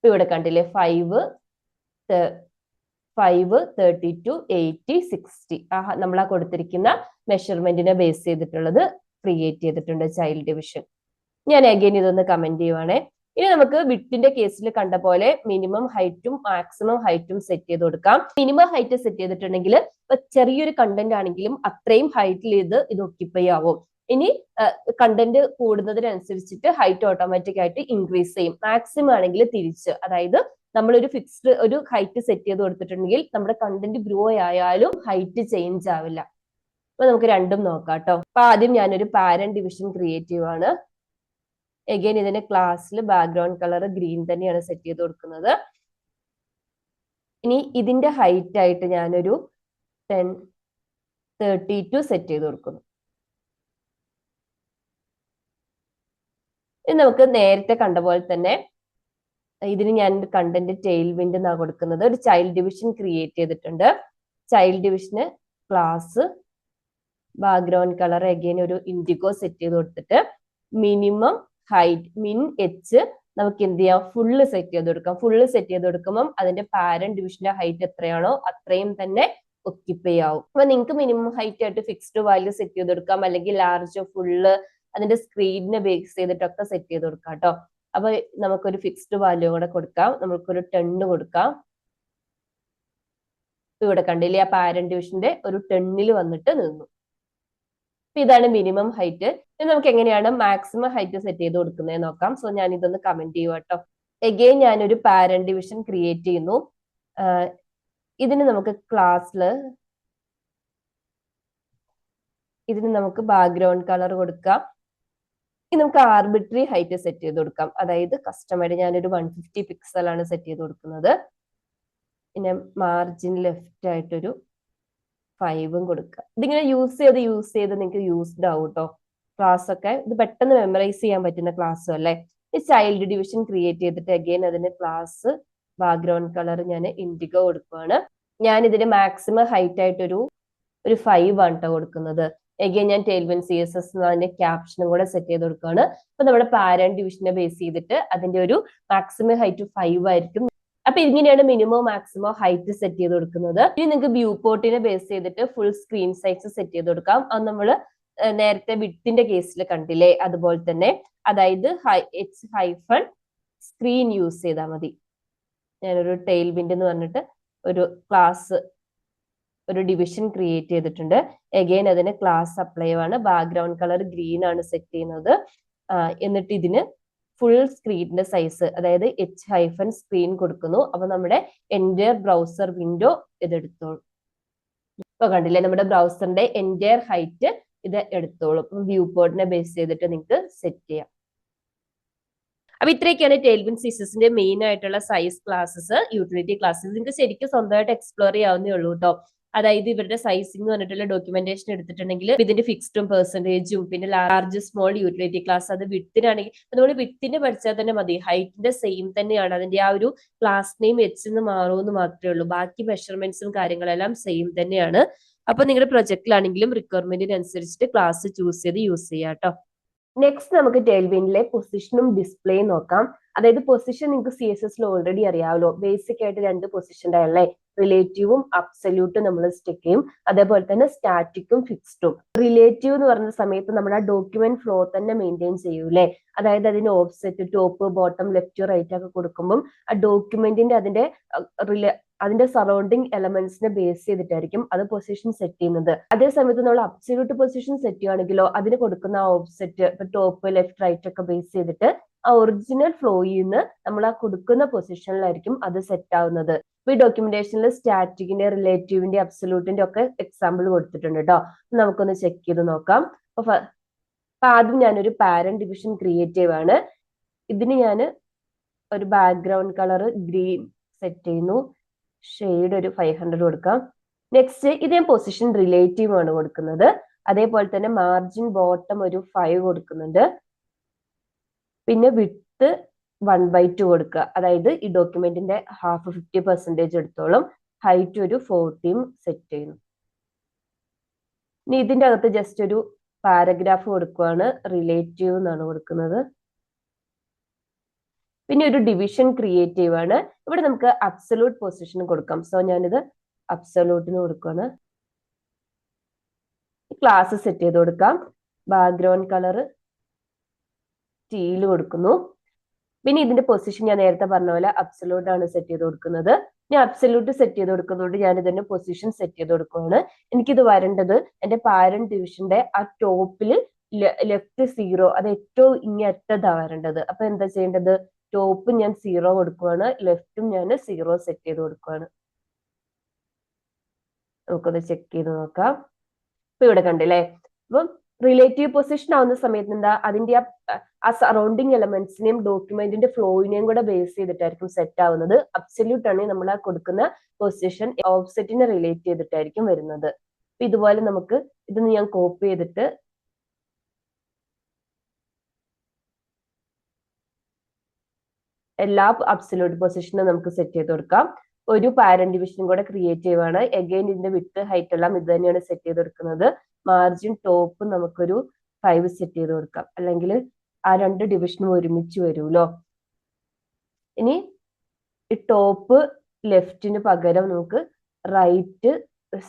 ഇവിടെ കണ്ടില്ലേ 5, 32, 80, 60. നമ്മൾ ആ കൊടുത്തിരിക്കുന്ന മെഷർമെന്റിനെ ബേസ് ചെയ്തിട്ടുള്ളത് ക്രിയേറ്റ് ചെയ്തിട്ടുണ്ട് ചൈൽഡ് ഡിവിഷൻ. ഞാൻ അഗൈൻ ഇതൊന്ന് കമന്റ് ചെയ്യുവാണേ. ഇനി നമുക്ക് വിഡ്ത്തിന്റെ കേസിൽ കണ്ട പോലെ മിനിമം ഹൈറ്റും മാക്സിമം ഹൈറ്റും സെറ്റ് ചെയ്ത് കൊടുക്കാം. മിനിമം ഹൈറ്റ് സെറ്റ് ചെയ്തിട്ടുണ്ടെങ്കിൽ ചെറിയൊരു കണ്ടന്റ് ആണെങ്കിലും അത്രയും ഹൈറ്റിൽ ഇത് ഒക്യുപ്പൈ ആവും. ഇനി കണ്ടന്റ് കൂടുന്നതിനനുസരിച്ചിട്ട് ഹൈറ്റ് ഓട്ടോമാറ്റിക് ആയിട്ട് ഇൻക്രീസ് ചെയ്യും. മാക്സിമം ആണെങ്കിൽ തിരിച്ച്, അതായത് നമ്മളൊരു ഫിക്സ്ഡ് ഒരു ഹൈറ്റ് സെറ്റ് ചെയ്ത് കൊടുത്തിട്ടുണ്ടെങ്കിൽ നമ്മുടെ കണ്ടന്റ് ഗ്രോ ആയാലും ഹൈറ്റ് ചേഞ്ച് ആവില്ല. അപ്പൊ നമുക്ക് രണ്ടും നോക്കാം കേട്ടോ. അപ്പൊ ആദ്യം ഞാനൊരു പാരന്റ് ഡിവിഷൻ ക്രിയേറ്റ് ചെയ്യുവാണ്. അഗൈൻ ഇതിന്റെ ക്ലാസ്സിൽ ബാക്ക്ഗ്രൗണ്ട് കളർ ഗ്രീൻ തന്നെയാണ് സെറ്റ് ചെയ്ത് കൊടുക്കുന്നത്. ഇനി ഇതിന്റെ ഹൈറ്റ് ആയിട്ട് ഞാനൊരു 32 സെറ്റ് ചെയ്ത് കൊടുക്കുന്നു. ഇനി നമുക്ക് നേരത്തെ കണ്ട പോലെ തന്നെ ഇതിന് ഞാൻ കണ്ടന്റ് ടെയിൽവിൻഡ് എന്നാണ് കൊടുക്കുന്നത്. ഒരു ചൈൽഡ് ഡിവിഷൻ ക്രിയേറ്റ് ചെയ്തിട്ടുണ്ട്. ചൈൽഡ് ഡിവിഷന് ക്ലാസ്, ബാക്ക്ഗ്രൗണ്ട് കളർ അഗൈൻ ഒരു ഇൻഡിഗോ സെറ്റ് ചെയ്ത് കൊടുത്തിട്ട് മിനിമം ഹൈറ്റ് min-h നമുക്ക് എന്ത് ചെയ്യാം, ഫുള്ള് സെറ്റ് ചെയ്ത് കൊടുക്കാം. ഫുള്ള് സെറ്റ് ചെയ്ത് കൊടുക്കുമ്പോൾ അതിന്റെ പാരന്റ് ഡിവിഷന്റെ ഹൈറ്റ് എത്രയാണോ അത്രയും തന്നെ ഒക്യുപ്പൈ ആവും. അപ്പൊ നിങ്ങൾക്ക് മിനിമം ഹൈറ്റ് ആയിട്ട് ഫിക്സ്ഡ് വാല്യൂ സെറ്റ് ചെയ്ത് കൊടുക്കാം, അല്ലെങ്കിൽ ലാർജ് ഫുള്ള് അതിന്റെ സ്ക്രീനിനെ ബേസ് ചെയ്തിട്ടൊക്കെ സെറ്റ് ചെയ്ത് കൊടുക്കാം കേട്ടോ. അപ്പൊ നമുക്കൊരു ഫിക്സ്ഡ് വാല്യൂ കൂടെ കൊടുക്കാം. നമുക്കൊരു 10 കൊടുക്കാം. ഇവിടെ കണ്ടില്ലേ, ആ പാരന്റ് ഡിവിഷന്റെ ഒരു 10 വന്നിട്ട് നിന്നു. അപ്പൊ ഇതാണ് മിനിമം ഹൈറ്റ്. ഇനി നമുക്ക് എങ്ങനെയാണ് മാക്സിമം ഹൈറ്റ് സെറ്റ് ചെയ്ത് കൊടുക്കുന്നത് നോക്കാം. സോ ഞാൻ ഇതൊന്ന് കമന്റ് ചെയ്യുക കേട്ടോ. എഗെയിൻ ഞാനൊരു പാരന്റ് ഡിവിഷൻ ക്രിയേറ്റ് ചെയ്യുന്നു. ഇതിന് നമുക്ക് ക്ലാസ്സില് ഇതിന് നമുക്ക് ബാക്ക്ഗ്രൗണ്ട് കളർ കൊടുക്കാം. ഇനി നമുക്ക് ആർബിട്രറി ഹൈറ്റ് സെറ്റ് ചെയ്ത് കൊടുക്കാം. അതായത് കസ്റ്റമൈഡ് ഞാനൊരു 150 പിക്സൽ ആണ് സെറ്റ് ചെയ്ത് കൊടുക്കുന്നത്. പിന്നെ മാർജിൻ ലെഫ്റ്റ് ആയിട്ടൊരു 5 കൊടുക്കുക. ഇതിങ്ങനെ യൂസ് ചെയ്ത് നിങ്ങൾക്ക് യൂസ്ഡ് ആവും കേട്ടോ. ക്ലാസ് ഒക്കെ ഇത് പെട്ടെന്ന് മെമ്മറൈസ് ചെയ്യാൻ പറ്റുന്ന ക്ലാസ്സും അല്ലേ. ഈ ചൈൽഡ് ഡിവിഷൻ ക്രിയേറ്റ് ചെയ്തിട്ട് അഗൈൻ അതിന്റെ ക്ലാസ് ബാക്ക്ഗ്രൗണ്ട് കളർ ഞാൻ ഇൻഡിഗോ കൊടുക്കുകയാണ്. ഞാൻ ഇതിന്റെ മാക്സിമം ഹൈറ്റ് ആയിട്ടൊരു 5 ആണ് കേട്ടോ കൊടുക്കുന്നത്. അഗൈൻ ഞാൻ ടെയിൽവിൻ CSS അതിന്റെ ക്യാപ്ഷനും കൂടെ സെറ്റ് ചെയ്ത് കൊടുക്കുകയാണ്. അപ്പൊ നമ്മുടെ പാരന്റ് ഡിവിഷനെ ബേസ് ചെയ്തിട്ട് അതിന്റെ ഒരു മാക്സിമം ഹൈറ്റ് 5 ആയിരിക്കും. അപ്പൊ ഇങ്ങനെയാണ് മിനിമം മാക്സിമം ഹൈറ്റ് സെറ്റ് ചെയ്ത് കൊടുക്കുന്നത്. ഇനി നിങ്ങൾക്ക് വ്യൂ പോർട്ടിനെ ബേസ് ചെയ്തിട്ട് ഫുൾ സ്ക്രീൻ സൈസ് സെറ്റ് ചെയ്ത് കൊടുക്കാം. അത് നമ്മൾ നേരത്തെ വിഡ്ത്തിന്റെ കേസിൽ കണ്ടില്ലേ, അതുപോലെ തന്നെ, അതായത് h-സ്ക്രീൻ യൂസ് ചെയ്താൽ മതി. ഞാനൊരു ടെയിൽവിൻഡ് എന്ന് പറഞ്ഞിട്ട് ഒരു ക്ലാസ് ഒരു ഡിവിഷൻ ക്രിയേറ്റ് ചെയ്തിട്ടുണ്ട്. അഗൈൻ അതിന് ക്ലാസ് അപ്ലൈ ആണ്. ബാക്ക്ഗ്രൗണ്ട് കളർ ഗ്രീൻ ആണ് സെറ്റ് ചെയ്യുന്നത്. എന്നിട്ട് ഇതിന് ഫുൾ സ്ക്രീനിന്റെ സൈസ്, അതായത് h-സ്ക്രീൻ കൊടുക്കുന്നു. അപ്പൊ നമ്മുടെ എൻറ്റയർ ബ്രൗസർ വിൻഡോ ഇതെടുത്തോളൂ. ഇപ്പൊ കണ്ടില്ലേ, നമ്മുടെ ബ്രൗസറിന്റെ എൻറ്റയർ ഹൈറ്റ് ഇത് എടുത്തോളൂ. വ്യൂ പോർട്ടിനെ ബേസ് ചെയ്തിട്ട് നിങ്ങൾക്ക് സെറ്റ് ചെയ്യാം. അപ്പൊ ഇത്രയൊക്കെയാണ് ടെയിൽവിൻ CSSന്റെ മെയിൻ ആയിട്ടുള്ള സൈസ് ക്ലാസ്സസ്, യൂട്ടിലിറ്റി ക്ലാസ്സസ്. നിങ്ങൾക്ക് ശരിക്കും സ്വന്തമായിട്ട് എക്സ്പ്ലോർ ചെയ്യാവുന്നേ ഉള്ളൂ കേട്ടോ. അതായത് ഇവരുടെ സൈസിംഗ് പറഞ്ഞിട്ടുള്ള ഡോക്യുമെന്റേഷൻ എടുത്തിട്ടുണ്ടെങ്കിൽ ഇതിന്റെ ഫിക്സ്ഡും പെർസെന്റേജും പിന്നെ ലാർജ് സ്മോൾ യൂട്ടിലിറ്റി ക്ലാസ്, അത് വിഡ്ത്തിനാണെങ്കിൽ നമ്മൾ വിഡ്ത്തിന്റെ പഠിച്ചാൽ തന്നെ മതി. ഹൈറ്റിന്റെ സെയിം തന്നെയാണ്. അതിന്റെ ആ ഒരു ക്ലാസ് നെയിം എന്ന് മാറുമെന്ന് മാത്രമേ ഉള്ളൂ. ബാക്കി മെഷർമെന്റ്സും കാര്യങ്ങളെല്ലാം സെയിം തന്നെയാണ്. അപ്പൊ നിങ്ങളുടെ പ്രൊജക്റ്റിലാണെങ്കിലും റിക്വയർമെന്റിനനുസരിച്ചിട്ട് ക്ലാസ് ചൂസ് ചെയ്ത് യൂസ് ചെയ്യാം കേട്ടോ. നെക്സ്റ്റ് നമുക്ക് ടെയിൽവിനിലെ പൊസിഷനും ഡിസ്പ്ലേയും നോക്കാം. അതായത് പൊസിഷൻ നിങ്ങൾക്ക് CSS ഓൾറെഡി അറിയാമല്ലോ. ബേസിക് ആയിട്ട് 2 പൊസിഷൻ്റെ അല്ലേ, റിലേറ്റീവും അബ്സല്യൂട്ടും നമ്മൾ സ്റ്റിക്ക് ചെയ്യും. അതേപോലെ തന്നെ സ്റ്റാറ്റിക്കും ഫിക്സ്ഡും. റിലേറ്റീവ് എന്ന് പറഞ്ഞ സമയത്ത് നമ്മൾ ആ ഡോക്യുമെന്റ് ഫ്ലോ തന്നെ മെയിൻറ്റെയിൻ ചെയ്യൂലേ. അതായത് അതിന് offset, top, bottom, left, right ഒക്കെ കൊടുക്കുമ്പോൾ ആ ഡോക്യുമെന്റിന്റെ അതിന്റെ സറൗണ്ടിങ് എലമെന്റ്സിനെ ബേസ് ചെയ്തിട്ടായിരിക്കും അത് പൊസിഷൻ സെറ്റ് ചെയ്യുന്നത്. അതേ സമയത്ത് നമ്മൾ അബ്സല്യൂട്ട് പൊസിഷൻ സെറ്റ് ചെയ്യുകയാണെങ്കിലോ അതിന് കൊടുക്കുന്ന ഓഫ്സെറ്റ്, ഇപ്പൊ ടോപ്പ്, ലെഫ്റ്റ്, റൈറ്റ് ഒക്കെ ബേസ് ചെയ്തിട്ട് ആ ഒറിജിനൽ ഫ്ലോയിൽ നിന്ന് നമ്മൾ ആ കൊടുക്കുന്ന പൊസിഷനിലായിരിക്കും അത് സെറ്റ് ആവുന്നത്. ഇപ്പൊ ഈ ഡോക്യുമെന്റേഷനിൽ സ്റ്റാറ്റിക്കിന്റെ, റിലേറ്റീവിന്റെ, അബ്സല്യൂട്ടിന്റെ ഒക്കെ എക്സാമ്പിൾ കൊടുത്തിട്ടുണ്ട് കേട്ടോ. നമുക്കൊന്ന് ചെക്ക് ചെയ്ത് നോക്കാം. അപ്പൊ ആദ്യം ഞാനൊരു പാരന്റ് ഡിവിഷൻ ക്രിയേറ്റ് ചെയ്യുവാണ്. ഇതിന് ഞാൻ ഒരു ബാക്ക്ഗ്രൗണ്ട് കളർ ഗ്രീൻ സെറ്റ് ചെയ്യുന്നു. ഷെയ്ഡ് ഒരു 500 കൊടുക്കാം. നെക്സ്റ്റ് ഇത് ഞാൻ പൊസിഷൻ റിലേറ്റീവ് ആണ് കൊടുക്കുന്നത്. അതേപോലെ തന്നെ മാർജിൻ ബോട്ടം ഒരു 5 കൊടുക്കുന്നുണ്ട്. പിന്നെ വിഡ്ത്ത് 1/2 കൊടുക്കുക. അതായത് ഈ ഡോക്യുമെന്റിന്റെ ഹാഫ് 50% എടുത്തോളം. ഹൈറ്റ് ഒരു 40 സെറ്റ് ചെയ്യുന്നു. ഇനി ഇതിന്റെ അകത്ത് ജസ്റ്റ് ഒരു പാരഗ്രാഫ് കൊടുക്കുവാണ്. റിലേറ്റീവ് എന്നാണ് കൊടുക്കുന്നത്. പിന്നെ ഒരു ഡിവിഷൻ ക്രിയേറ്റ് ചെയ്യുവാണ്. ഇവിടെ നമുക്ക് അബ്സല്യൂട്ട് പൊസിഷൻ കൊടുക്കാം. സോ ഞാനിത് അബ്സല്യൂട്ടിന് കൊടുക്കുകയാണ്. ക്ലാസ് സെറ്റ് ചെയ്ത് കൊടുക്കാം. ബാക്ക്ഗ്രൗണ്ട് കളർ ടീൽ കൊടുക്കുന്നു. പിന്നെ ഇതിന്റെ പൊസിഷൻ ഞാൻ നേരത്തെ പറഞ്ഞ പോലെ അബ്സല്യൂട്ട് ആണ് സെറ്റ് ചെയ്ത് കൊടുക്കുന്നത്. ഞാൻ അബ്സല്യൂട്ട് സെറ്റ് ചെയ്ത് കൊടുക്കുന്നതുകൊണ്ട് ഞാൻ ഇതിന്റെ പൊസിഷൻ സെറ്റ് ചെയ്ത് കൊടുക്കുകയാണ്. എനിക്കിത് വരേണ്ടത് എന്റെ പാരന്റ് ഡിവിഷന്റെ ആ ടോപ്പിൽ ലെഫ്റ്റ് 0, അത് ഏറ്റവും ഇങ്ങറ്റതാ വരേണ്ടത്. അപ്പൊ എന്താ ചെയ്യേണ്ടത്? ടോപ്പ് ഞാൻ 0 കൊടുക്കുകയാണ്, ലെഫ്റ്റും ഞാൻ 0 സെറ്റ് ചെയ്ത് കൊടുക്കുകയാണ്. നമുക്കൊന്ന് ചെക്ക് ചെയ്ത് നോക്കാം. ഇപ്പൊ ഇവിടെ കണ്ടില്ലേ. അപ്പം റിലേറ്റീവ് പൊസിഷൻ ആവുന്ന സമയത്ത് എന്താ, അതിന്റെ ആ സറൗണ്ടിങ് എലമെന്റ്സിനെയും ഡോക്യുമെന്റിന്റെ ഫ്ലോയിനെയും കൂടെ ബേസ് ചെയ്തിട്ടായിരിക്കും സെറ്റ് ആവുന്നത്. അബ്സല്യൂട്ട് ആണെങ്കിൽ നമ്മൾ ആ കൊടുക്കുന്ന പൊസിഷൻ ഓഫ്സെറ്റിനെ റിലേറ്റ് ചെയ്തിട്ടായിരിക്കും വരുന്നത്. ഇതുപോലെ നമുക്ക് ഇതൊന്ന് ഞാൻ കോപ്പി ചെയ്തിട്ട് എല്ലാ അബ്സല്യൂട്ട് പൊസിഷനും നമുക്ക് സെറ്റ് ചെയ്ത് കൊടുക്കാം. ഒരു പാരന്റ് ഡിവിഷൻ കൂടെ ക്രിയേറ്റ് ചെയ്യുവാണ്. എഗെയിൻ ഇതിന്റെ വിഡ്ത്ത്, ഹൈറ്റ് എല്ലാം ഇത് തന്നെയാണ് സെറ്റ് ചെയ്ത് കൊടുക്കുന്നത്. മാർജിൻ ടോപ്പ് നമുക്കൊരു 5 സെറ്റ് ചെയ്ത് കൊടുക്കാം. അല്ലെങ്കിൽ ആ 2 ഡിവിഷനും ഒരുമിച്ച് വരുമല്ലോ. ഇനി ഈ ടോപ്പ് ലെഫ്റ്റിന് പകരം നമുക്ക് റൈറ്റ്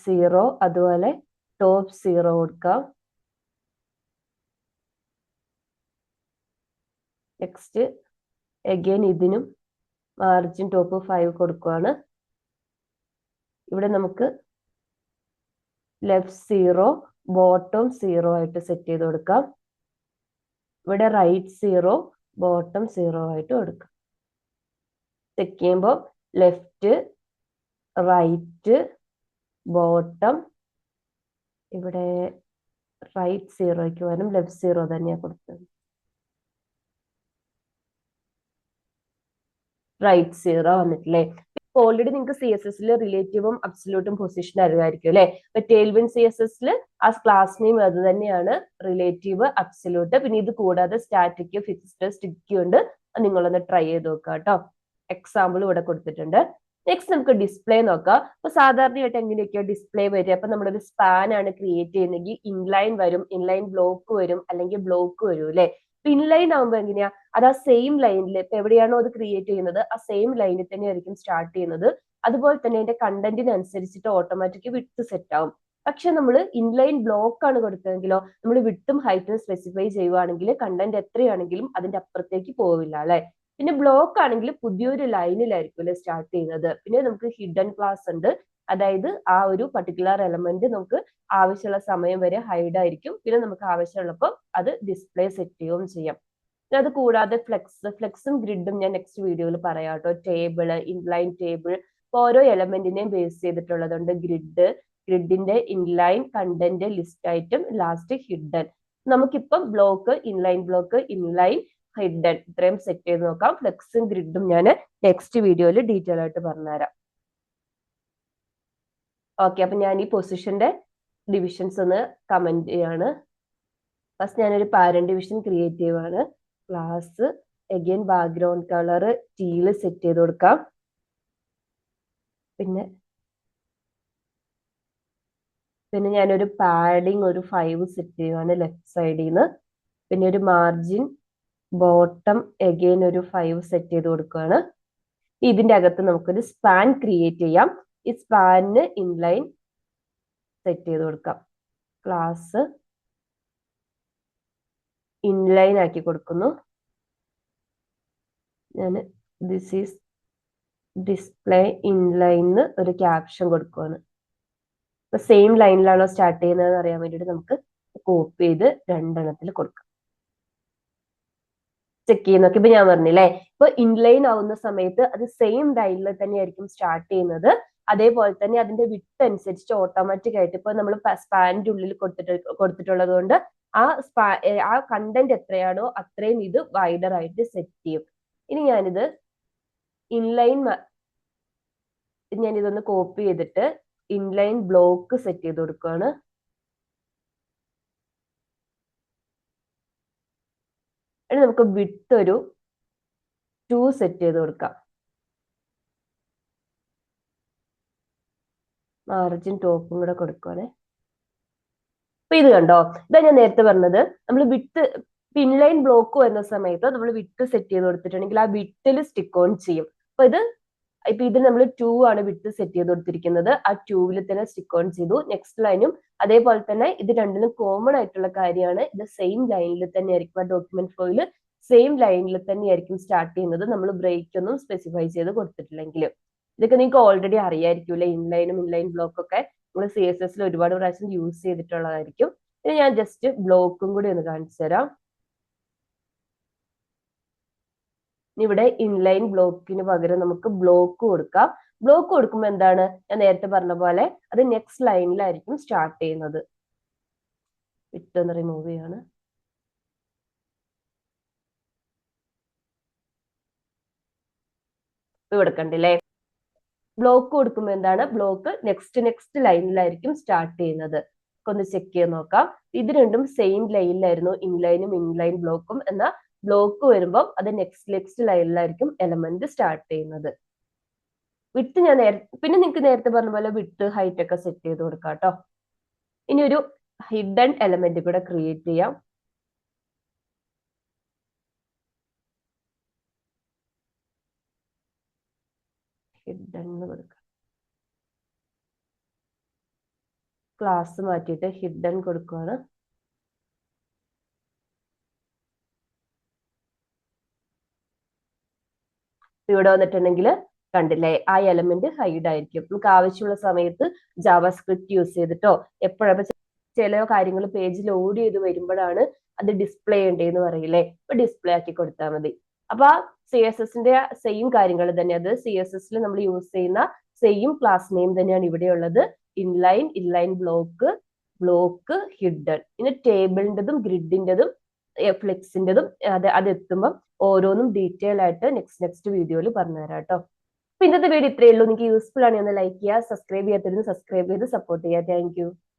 0, അതുപോലെ ടോപ്പ് 0 കൊടുക്കാം. നെക്സ്റ്റ് എഗെയിൻ ഇതിനും മാർജിൻ ടോപ്പ് 5 കൊടുക്കുകയാണ്. ഇവിടെ നമുക്ക് ലെഫ്റ്റ് 0, ബോട്ടം 0 ആയിട്ട് സെറ്റ് ചെയ്ത് കൊടുക്കാം. ഇവിടെ റൈറ്റ് 0, ബോട്ടം 0 ആയിട്ട് കൊടുക്കാം. ചെക്ക് ചെയ്യുമ്പോൾ ലെഫ്റ്റ്, റൈറ്റ്, ബോട്ടം, ഇവിടെ റൈറ്റ് 0ക്ക് വരും, ലെഫ്റ്റ് 0 തന്നെയാണ് കൊടുത്തത്. റൈറ്റ് 0 വന്നിട്ടില്ലേ. ഓൾറെഡി നിങ്ങൾക്ക് CSS റിലേറ്റീവും അബ്സല്യൂട്ടും പൊസിഷൻ അറിയാമായിരിക്കും അല്ലെ. ടെയിൽവിൻ CSS ആ ക്ലാസ് നെയിം അത് തന്നെയാണ്, റിലേറ്റീവ്, അബ്സല്യൂട്ട്. പിന്നെ ഇത് കൂടാതെ സ്റ്റാറ്റിക്, ഫിക്സ്ഡ്, സ്റ്റിക്കി ഉണ്ട്. നിങ്ങളൊന്ന് ട്രൈ ചെയ്ത് നോക്കുക കേട്ടോ. എക്സാമ്പിൾ ഇവിടെ കൊടുത്തിട്ടുണ്ട്. നെക്സ്റ്റ് നമുക്ക് ഡിസ്പ്ലേ നോക്കാം. അപ്പൊ സാധാരണയായിട്ട് എങ്ങനെയൊക്കെയോ ഡിസ്പ്ലേ വരിക. അപ്പൊ നമ്മളൊരു സ്പാൻ ആണ് ക്രിയേറ്റ് ചെയ്യുന്നെങ്കിൽ ഇൻലൈൻ വരും, ഇൻലൈൻ ബ്ലോക്ക് വരും, അല്ലെങ്കിൽ ബ്ലോക്ക് വരും അല്ലെ. ഇൻലൈൻ ആകുമ്പോൾ എങ്ങനെയാ, അത് ആ സെയിം ലൈനിൽ ഇപ്പൊ എവിടെയാണോ അത് ക്രിയേറ്റ് ചെയ്യുന്നത് ആ സെയിം ലൈനിൽ തന്നെ ആയിരിക്കും സ്റ്റാർട്ട് ചെയ്യുന്നത്. അതുപോലെ തന്നെ അതിന്റെ കണ്ടന്റിനനുസരിച്ചിട്ട് ഓട്ടോമാറ്റിക് വിഡ്ത്ത് സെറ്റ് ആവും. പക്ഷെ നമ്മൾ ഇൻലൈൻ ബ്ലോക്ക് ആണ് കൊടുത്തതെങ്കിലോ, നമ്മൾ വിഡ്ത്തും ഹൈറ്റും സ്പെസിഫൈ ചെയ്യുവാണെങ്കിൽ കണ്ടന്റ് എത്രയാണെങ്കിലും അതിന്റെ അപ്പുറത്തേക്ക് പോവില്ല അല്ലെ. പിന്നെ ബ്ലോക്ക് ആണെങ്കിൽ പുതിയൊരു ലൈനിലായിരിക്കും അല്ലെ സ്റ്റാർട്ട് ചെയ്യുന്നത്. പിന്നെ നമുക്ക് ഹിഡൻ ക്ലാസ് ഉണ്ട്. അതായത് ആ ഒരു പർട്ടിക്കുലർ എലമെന്റ് നമുക്ക് ആവശ്യമുള്ള സമയം വരെ ഹൈഡ് ആയിരിക്കും. പിന്നെ നമുക്ക് ആവശ്യമുള്ളപ്പോൾ അത് ഡിസ്പ്ലേ സെറ്റ് ചെയ്യുകയും ചെയ്യാം. അത് കൂടാതെ ഫ്ലെക്സും ഗ്രിഡും ഞാൻ നെക്സ്റ്റ് വീഡിയോയിൽ പറയാം കേട്ടോ. ടേബിള്, ഇൻലൈൻ ടേബിൾ, ഓരോ എലമെന്റിനെയും ബേസ് ചെയ്തിട്ടുള്ളതുണ്ട്. ഗ്രിഡിന്റെ inline, content, list item, last hidden. നമുക്കിപ്പം ബ്ലോക്ക്, ഇൻലൈൻ, ഹിഡൻ ഇത്രയും സെറ്റ് ചെയ്ത് നോക്കാം. ഫ്ലെക്സും ഗ്രിഡും ഞാൻ നെക്സ്റ്റ് വീഡിയോയിൽ ഡീറ്റെയിൽ ആയിട്ട് പറഞ്ഞുതരാം. ഓക്കെ, അപ്പൊ ഞാൻ ഈ പൊസിഷന്റെ ഡിവിഷൻസ് ഒന്ന് കമന്റ് ചെയ്യാണ്. ഫസ്റ്റ് ഞാനൊരു പാരന്റ് ഡിവിഷൻ ക്രിയേറ്റ് ചെയ്യുവാണ്. Class, again background colour ടീല് set ചെയ്ത് കൊടുക്കാം. പിന്നെ ഞാനൊരു പാഡിങ് ഒരു 5 സെറ്റ് ചെയ്യുവാണ് ലെഫ്റ്റ് സൈഡിൽ നിന്ന്. പിന്നെ ഒരു മാർജിൻ ബോട്ടം അഗൈൻ ഒരു 5 സെറ്റ് ചെയ്ത് കൊടുക്കുകയാണ്. ഇതിന്റെ അകത്ത് നമുക്കൊരു സ്പാൻ ക്രിയേറ്റ് ചെയ്യാം. ഈ സ്പാനിന് ഇൻലൈൻ സെറ്റ് ചെയ്ത് കൊടുക്കാം. ക്ലാസ് ഇൻലൈൻ ആക്കി കൊടുക്കുന്നു. ഞാൻ ദിസ് ഈസ് ഡിസ്പ്ലേ ഇൻലൈന്ന് ഒരു ക്യാപ്ഷൻ കൊടുക്കുകയാണ്. ഇപ്പൊ സെയിം ലൈനിലാണോ സ്റ്റാർട്ട് ചെയ്യുന്നത് അറിയാൻ വേണ്ടിയിട്ട് നമുക്ക് കോപ്പി ചെയ്ത് രണ്ടെണ്ണത്തിൽ കൊടുക്കാം. ചെക്ക് ചെയ്യുന്നൊക്കെ ഇപ്പൊ ഞാൻ പറഞ്ഞില്ലേ, ഇപ്പൊ ഇൻലൈൻ ആവുന്ന സമയത്ത് അത് സെയിം ലൈനിൽ തന്നെയായിരിക്കും സ്റ്റാർട്ട് ചെയ്യുന്നത്. അതേപോലെ തന്നെ അതിന്റെ വിട്ട് അനുസരിച്ച് ഓട്ടോമാറ്റിക് ആയിട്ട് ഇപ്പൊ നമ്മൾ സ്പാനിന്റെ ഉള്ളിൽ കൊടുത്തിട്ടുള്ളത് കൊണ്ട് ആ കണ്ടന്റ് എത്രയാണോ അത്രയും ഇത് വൈഡർ ആയിട്ട് സെറ്റ് ചെയ്യും. ഇനി ഞാനിത് ഞാനിതൊന്ന് കോപ്പി ചെയ്തിട്ട് ഇൻലൈൻ ബ്ലോക്ക് സെറ്റ് ചെയ്ത് കൊടുക്കുകയാണ്. ഇനി നമുക്ക് വിട്ട് ഒരു 2 സെറ്റ് ചെയ്ത് കൊടുക്കാം. മാർജിൻ ടോപ്പും കൂടെ കൊടുക്കുവാണേ. അപ്പൊ ഇത് കണ്ടോ, ഇതാ ഞാൻ നേരത്തെ പറഞ്ഞത്, നമ്മൾ വിട്ട് ഇൻലൈൻ ബ്ലോക്ക് വരുന്ന സമയത്ത് നമ്മൾ വിട്ട് സെറ്റ് ചെയ്ത് കൊടുത്തിട്ടുണ്ടെങ്കിൽ ആ വിട്ടിൽ സ്റ്റിക്ക് ഓൺ ചെയ്യും. അപ്പൊ ഇത് നമ്മൾ 2 ആണ് വിട്ട് സെറ്റ് ചെയ്ത് കൊടുത്തിരിക്കുന്നത്. ആ 2വിൽ തന്നെ സ്റ്റിക്ക് ഓൺ ചെയ്തു. നെക്സ്റ്റ് ലൈനും അതേപോലെ തന്നെ ഇത് രണ്ടിലും കോമൺ ആയിട്ടുള്ള കാര്യമാണ്. ഇത് സെയിം ലൈനിൽ തന്നെ ആയിരിക്കും, ആ ഡോക്യുമെന്റ് ഫ്ലോയിൽ സെയിം ലൈനിൽ തന്നെ ആയിരിക്കും സ്റ്റാർട്ട് ചെയ്യുന്നത്, നമ്മൾ ബ്രേക്ക് ഒന്നും സ്പെസിഫൈ ചെയ്ത് കൊടുത്തിട്ടില്ലെങ്കിൽ. ഇതൊക്കെ നിങ്ങൾക്ക് ഓൾറെഡി അറിയായിരിക്കും, ഇൻലൈനും ഇൻലൈൻ ബ്ലോക്കും ഒക്കെ നിങ്ങൾ CSS ഒരുപാട് പ്രാവശ്യം യൂസ് ചെയ്തിട്ടുള്ളതായിരിക്കും. ഇനി ഞാൻ ജസ്റ്റ് ബ്ലോക്കും കൂടി ഒന്ന് കാണിച്ചു തരാം. ഇവിടെ ഇൻലൈൻ ബ്ലോക്കിന് പകരം നമുക്ക് ബ്ലോക്ക് കൊടുക്കാം. ബ്ലോക്ക് കൊടുക്കുമ്പോൾ എന്താണ്, ഞാൻ നേരത്തെ പറഞ്ഞ പോലെ അത് നെക്സ്റ്റ് ലൈനിലായിരിക്കും സ്റ്റാർട്ട് ചെയ്യുന്നത്. വിട്ടൊന്ന് റിമൂവ് ചെയ്യാണ്. ഇവിടെ കണ്ടില്ലേ, ബ്ലോക്ക് കൊടുക്കുമ്പോൾ എന്താണ്, ബ്ലോക്ക് നെക്സ്റ്റ് ലൈനിലായിരിക്കും സ്റ്റാർട്ട് ചെയ്യുന്നത്. ഒന്ന് ചെക്ക് ചെയ്ത് നോക്കാം. ഇത് രണ്ടും സെയിം ലൈനിലായിരുന്നു, ഇൻലൈനും ഇൻലൈൻ ബ്ലോക്കും. എന്നാൽ ബ്ലോക്ക് വരുമ്പോൾ അത് നെക്സ്റ്റ് ലൈനിലായിരിക്കും എലമെന്റ് സ്റ്റാർട്ട് ചെയ്യുന്നത്. വിട്ട് ഞാൻ പിന്നെ നിങ്ങൾക്ക് നേരത്തെ പറഞ്ഞ പോലെ വിട്ട് ഹൈറ്റ് ഒക്കെ സെറ്റ് ചെയ്ത് കൊടുക്കാം കേട്ടോ. ഇനി ഒരു ഹിഡൻ എലമെന്റ് കൂടെ ക്രിയേറ്റ് ചെയ്യാം. ഹിഡൻ എന്ന് കൊടുക്കാം. ക്ലാസ് മാറ്റിയിട്ട് ഹിഡൻ കൊടുക്കുകയാണ്. ഇവിടെ വന്നിട്ടുണ്ടെങ്കിൽ കണ്ടില്ലേ, ആ എലമെന്റ് ഹൈഡ് ആയിരിക്കും. നമുക്ക് ആവശ്യമുള്ള സമയത്ത് ജാവാസ്ക്രിപ്റ്റ് യൂസ് ചെയ്തിട്ടോ എപ്പോഴാണ് ചില കാര്യങ്ങൾ പേജ് ലോഡ് ചെയ്ത് വരുമ്പോഴാണ് അത് ഡിസ്പ്ലേ ചെയ്യേണ്ടതെന്ന് പറയില്ലേ, ഇപ്പൊ ഡിസ്പ്ലേ ആക്കി കൊടുത്താൽ മതി. അപ്പൊ ആ CSSന്റെ സെയിം കാര്യങ്ങൾ തന്നെ, അത് CSSൽ നമ്മൾ യൂസ് ചെയ്യുന്ന സെയിം ക്ലാസ് നെയിം തന്നെയാണ് ഇവിടെ ഉള്ളത്. Inline block hidden. ഇനി ടേബിളിൻ്റെതും ഗ്രിഡിൻ്റെതും ഫ്ലെക്സിൻ്റെതും അതെത്തുമ്പോൾ ഓരോന്നും ഡീറ്റെയിൽ ആയിട്ട് നെക്സ്റ്റ് വീഡിയോയിൽ പറഞ്ഞുതരാം കേട്ടോ. അപ്പൊ ഇന്നത്തെ വീഡിയോ ഇത്രയേ ഉള്ളൂ. നിങ്ങൾക്ക് യൂസ്ഫുൾ ആണെങ്കിൽ ഒന്ന് ലൈക്ക് ചെയ്യുക, സബ്സ്ക്രൈബ് ചെയ്യാത്തവരുന്ന് സബ്സ്ക്രൈബ് ചെയ്ത് സപ്പോർട്ട് ചെയ്യുക. താങ്ക്